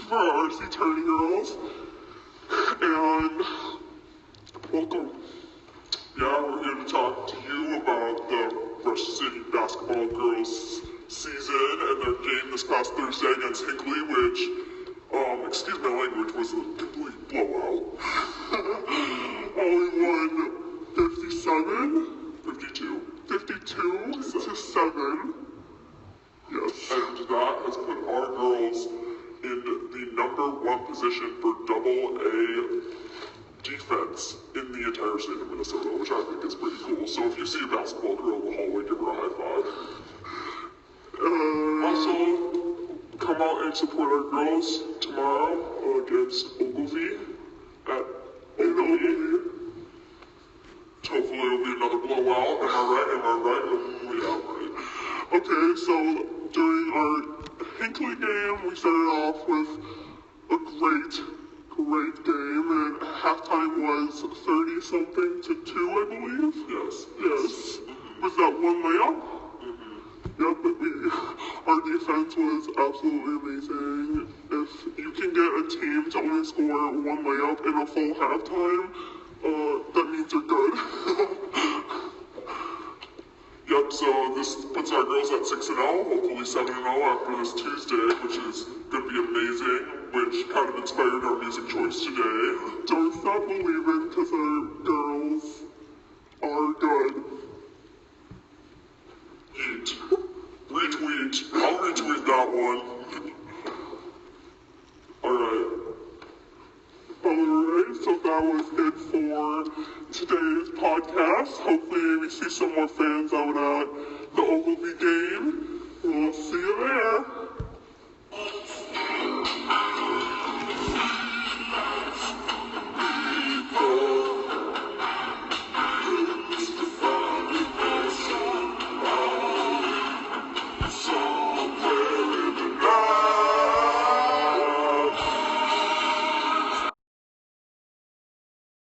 For our Eternity Girls, and welcome. Yeah, we're here to talk to you about the Rush City Basketball Girls season and their game this past Thursday against Hinckley, which, excuse my language, was a complete blowout. Only won 52 to 7. Yes, and that has put our girls in the #1 position for AA defense in the entire state of Minnesota, which I think is pretty cool. So if you see a basketball girl in the hallway, give her a high five. Also, come out and support our girls tomorrow against Ogilvie at Ogilvie. Hopefully it'll be another blowout. Am I right? Yeah, right. Okay, so during our Hinckley game, we started off with a great game, and halftime was 30-something to 2, I believe. Yes. Mm-hmm. Was that one layup? Mm-hmm. Yep, but our defense was absolutely amazing. If you can get a team to only score one layup in a full halftime, that means you're good. Yep, so this puts our girls at 6-0, hopefully 7-0 after this Tuesday, which is going to be amazing, which kind of inspired our music choice today. Don't stop believing, because our girls are good. Yeet. Retweet. I'll retweet that one. Alright, so that was it for today's podcast. Hopefully we see some more fans out at the Ogilvie game. We'll see you there.